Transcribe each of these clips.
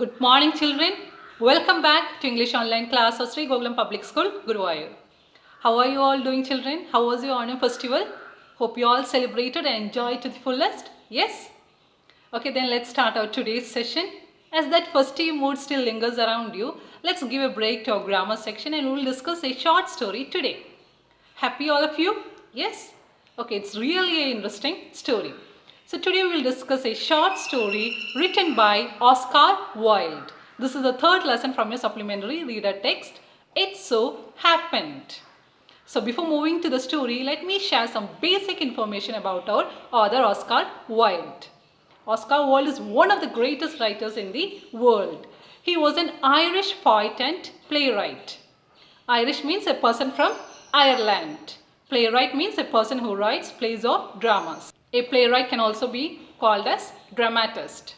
Good morning, children. Welcome back to English online class of Sri Gokulam Public School, Guruvayur. How are you all doing, children? How was your Onam festival? Hope you all celebrated and enjoyed to the fullest. Yes? Okay, then let's start our today's session. As that festive mood still lingers around you, let's give a break to our grammar section and we'll discuss a short story today. Happy all of you? Yes? Okay, it's really an interesting story. So today we will discuss a short story written by Oscar Wilde. This is the third lesson from your supplementary reader text. It so happened. So before moving to the story, let me share some basic information about our author Oscar Wilde. Oscar Wilde is one of the greatest writers in the world. He was an Irish poet and playwright. Irish means a person from Ireland. Playwright means a person who writes plays or dramas. A playwright can also be called as dramatist.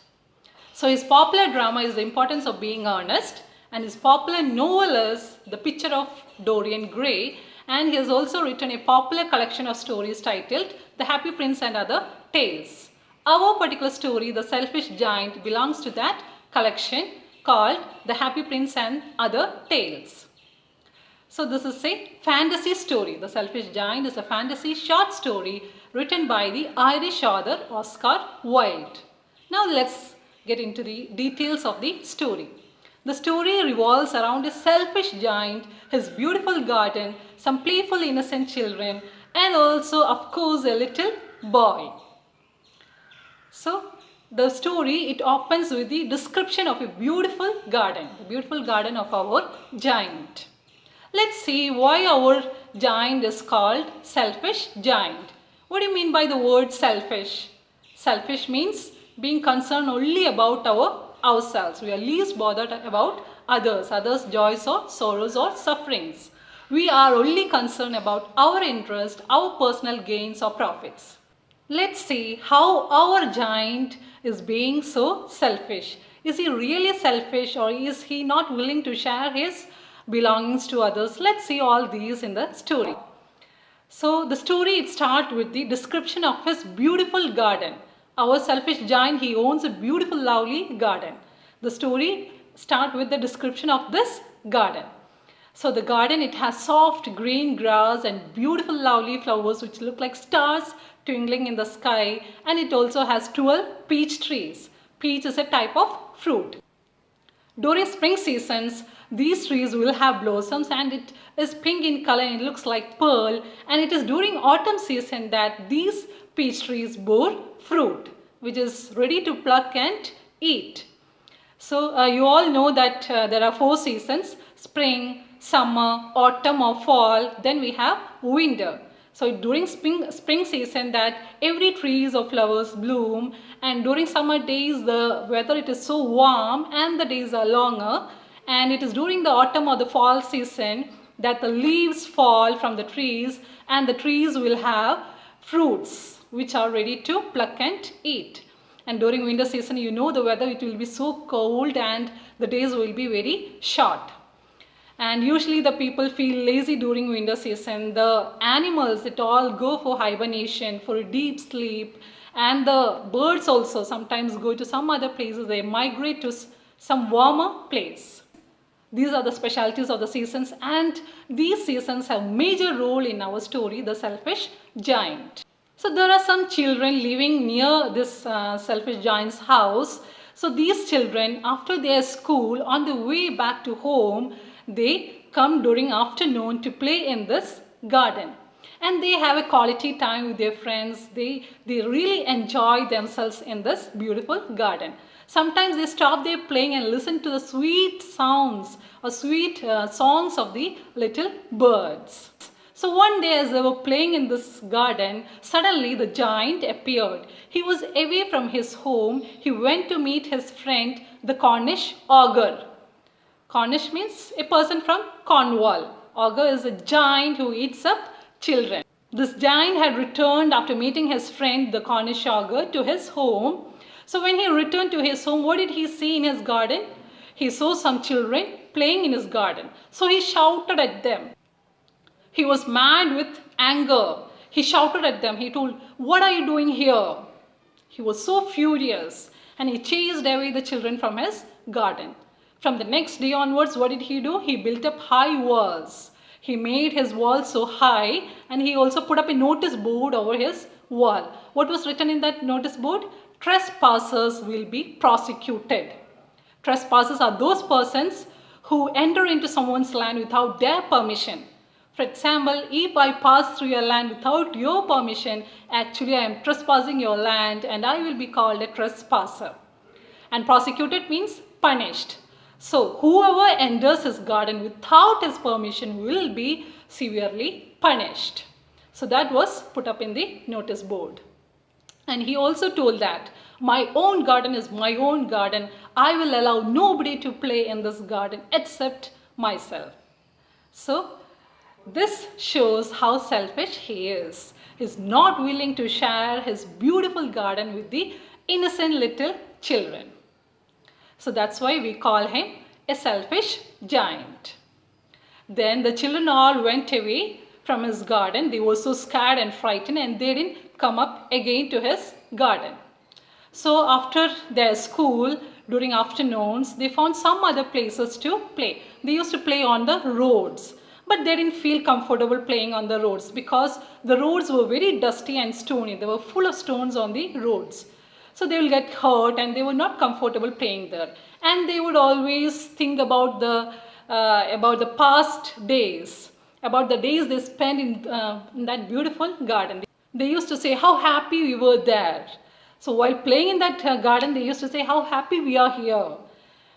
So his popular drama is The Importance of Being Earnest, and his popular novel is The Picture of Dorian Gray, and he has also written a popular collection of stories titled The Happy Prince and Other Tales. Our particular story, The Selfish Giant, belongs to that collection called The Happy Prince and Other Tales. So this is a fantasy story. The Selfish Giant is a fantasy short story written by the Irish author Oscar Wilde. Now let's get into the details of the story. The story revolves around a selfish giant, his beautiful garden, some playful innocent children, and also of course a little boy. So the story, it opens with the description of a beautiful garden, the beautiful garden of our giant. Let's see why our giant is called Selfish Giant. What do you mean by the word selfish? Selfish means being concerned only about ourselves. We are least bothered about others' joys or sorrows or sufferings. We are only concerned about our interest, our personal gains or profits. Let's see how our giant is being so selfish. Is he really selfish, or is he not willing to share his belongings to others? Let's see all these in the story. So the story, it starts with the description of his beautiful garden. Our selfish giant, he owns a beautiful, lovely garden. The story starts with the description of this garden. So the garden, it has soft green grass and beautiful, lovely flowers which look like stars twinkling in the sky, and it also has 12 peach trees. Peach is a type of fruit. During spring seasons, these trees will have blossoms and it is pink in color and it looks like pearl, and it is during autumn season that these peach trees bore fruit which is ready to pluck and eat. So you all know that there are 4 seasons: spring, summer, autumn or fall, then we have winter. So during spring season that every trees or flowers bloom, and during summer days the weather, it is so warm and the days are longer, and it is during the autumn or the fall season that the leaves fall from the trees and the trees will have fruits which are ready to pluck and eat. And during winter season, you know the weather, it will be so cold and the days will be very short. And usually the people feel lazy during winter season. The animals, it all go for hibernation, for a deep sleep. And the birds also sometimes go to some other places. They migrate to some warmer place. These are the specialties of the seasons, and these seasons have major role in our story, The Selfish Giant. So there are some children living near this selfish giant's house. So these children, after their school, on the way back to home, they come during afternoon to play in this garden. And they have a quality time with their friends. They really enjoy themselves in this beautiful garden. Sometimes they stop their playing and listen to the sweet sounds or sweet songs of the little birds. So one day as they were playing in this garden, suddenly the giant appeared. He was away from his home. He went to meet his friend, the Cornish ogre. Cornish means a person from Cornwall. Ogre is a giant who eats up children. This giant had returned after meeting his friend, the Cornish ogre, to his home. So when he returned to his home, what did he see in his garden? He saw some children playing in his garden. So he shouted at them. He was mad with anger. He shouted at them. He told, "What are you doing here?" He was so furious. and he chased away the children from his garden. From the next day onwards, what did he do? He built up high walls. He made his wall so high, and he also put up a notice board over his wall. What was written in that notice board? Trespassers will be prosecuted. Trespassers are those persons who enter into someone's land without their permission. For example, if I pass through your land without your permission, actually I am trespassing your land and I will be called a trespasser. And prosecuted means punished. So whoever enters his garden without his permission will be severely punished. So that was put up in the notice board. And he also told that my own garden is my own garden. I will allow nobody to play in this garden except myself. So this shows how selfish he is. He is not willing to share his beautiful garden with the innocent little children. So that's why we call him a selfish giant. Then the children all went away from his garden. They were so scared and frightened, and they didn't come up again to his garden. So after their school, during afternoons, they found some other places to play. They used to play on the roads, but they didn't feel comfortable playing on the roads because the roads were very dusty and stony. They were full of stones on the roads. So they will get hurt and they were not comfortable playing there. And they would always think about the past days, about the days they spent in that beautiful garden. They used to say how happy we were there. So while playing in that garden, they used to say how happy we are here.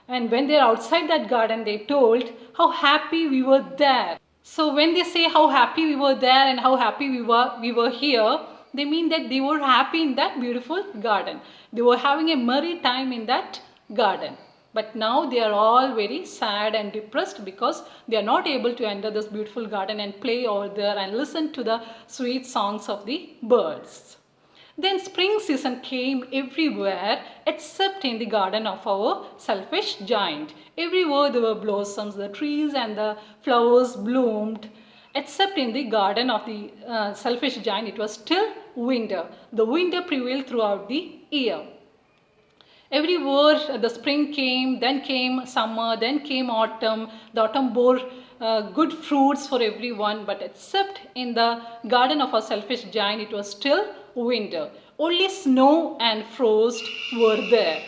And when they're outside that garden, they told how happy we were there. So when they say how happy we were there and how happy we were here, they mean that they were happy in that beautiful garden. They were having a merry time in that garden. But now they are all very sad and depressed because they are not able to enter this beautiful garden and play over there and listen to the sweet songs of the birds. Then spring season came everywhere except in the garden of our selfish giant. Everywhere there were blossoms, the trees and the flowers bloomed. Except in the garden of the selfish giant, it was still winter. The winter prevailed throughout the year. Everywhere the spring came, then came summer, then came autumn. The autumn bore good fruits for everyone, but except in the garden of our selfish giant, it was still winter. Only snow and frost were there.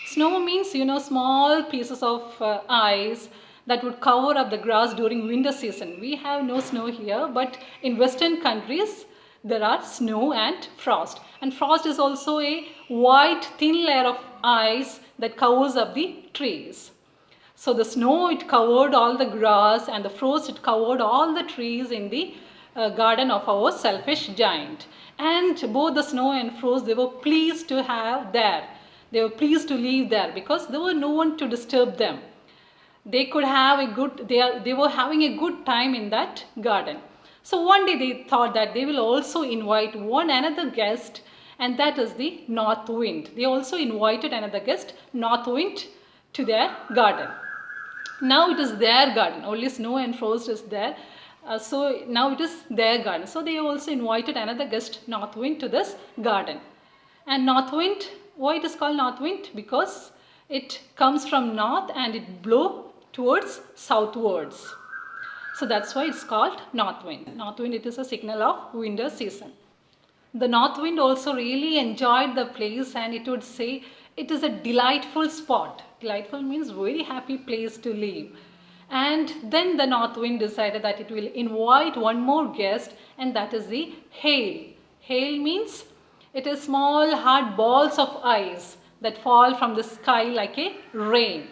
Snow means, small pieces of ice that would cover up the grass during winter season. We have no snow here, but in western countries, there are snow and frost. And frost is also a white thin layer of ice that covers up the trees. So the snow, it covered all the grass, and the frost, it covered all the trees in the garden of our selfish giant. And both the snow and frost, they were pleased to have there. They were pleased to live there because there was no one to disturb them. They could have they were having a good time in that garden. So one day they thought that they will also invite another guest, and that is the north wind. They also invited another guest, north wind, to their garden. Now it is their garden, only snow and frost is there. So now it is their garden. So they also invited another guest, north wind, to this garden. And north wind, why it is called north wind? Because it comes from north and it blows towards southwards. So that's why it's called north wind. North wind, it is a signal of winter season. The north wind also really enjoyed the place, and it would say it is a delightful spot. Delightful means very happy place to live. And then the north wind decided that it will invite one more guest, and that is the hail. Hail means it is small hard balls of ice that fall from the sky like a rain.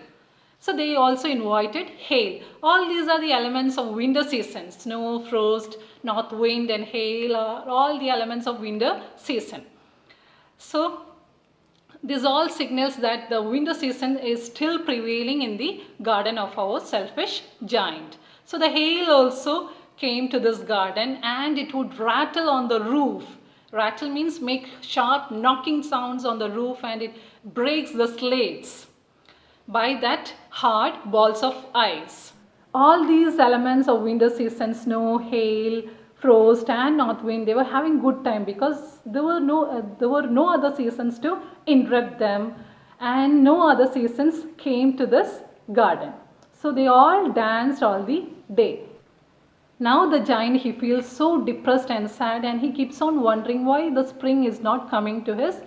So they also invited hail. All these are the elements of winter season. Snow, frost, north wind and hail are all the elements of winter season. So this all signals that the winter season is still prevailing in the garden of our selfish giant. So the hail also came to this garden, and it would rattle on the roof. Rattle means make sharp knocking sounds on the roof, and it breaks the slates by that hard balls of ice. All these elements of winter season, snow, hail, frost and north wind, they were having good time because there were no other seasons to interrupt them, and no other citizens came to this garden. So they all danced all the day. Now the giant, he feels so depressed and sad, and he keeps on wondering why the spring is not coming to his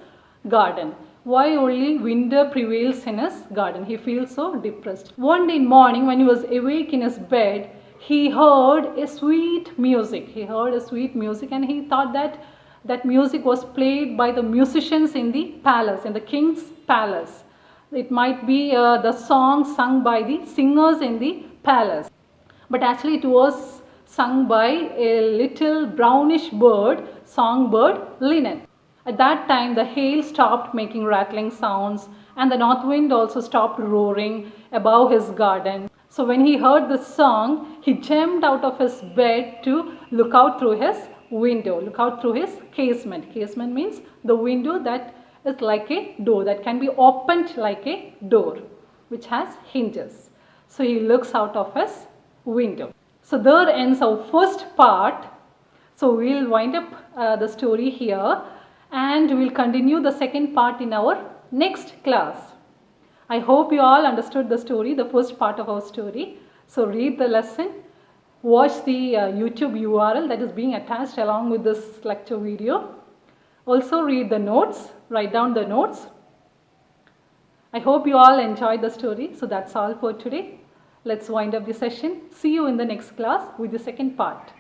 garden. Why only winter prevails in his garden? He feels so depressed. One day morning when he was awake in his bed, he heard a sweet music. He heard a sweet music, and he thought that that music was played by the musicians in the palace, in the king's palace. It might be the song sung by the singers in the palace. But actually it was sung by a little brownish bird, songbird Linnet. At that time the hail stopped making rattling sounds, and the north wind also stopped roaring above his garden. So when he heard the song, he jumped out of his bed to look out through his window, look out through his casement. Casement means the window that is like a door, that can be opened like a door, which has hinges. So he looks out of his window. So there ends our first part. So we'll wind up the story here, and we'll continue the second part in our next class. I hope you all understood the story, the first part of our story. So read the lesson, watch the YouTube URL that is being attached along with this lecture video. Also read the notes, write down the notes. I hope you all enjoyed the story. So that's all for today. Let's wind up the session. See you in the next class with the second part.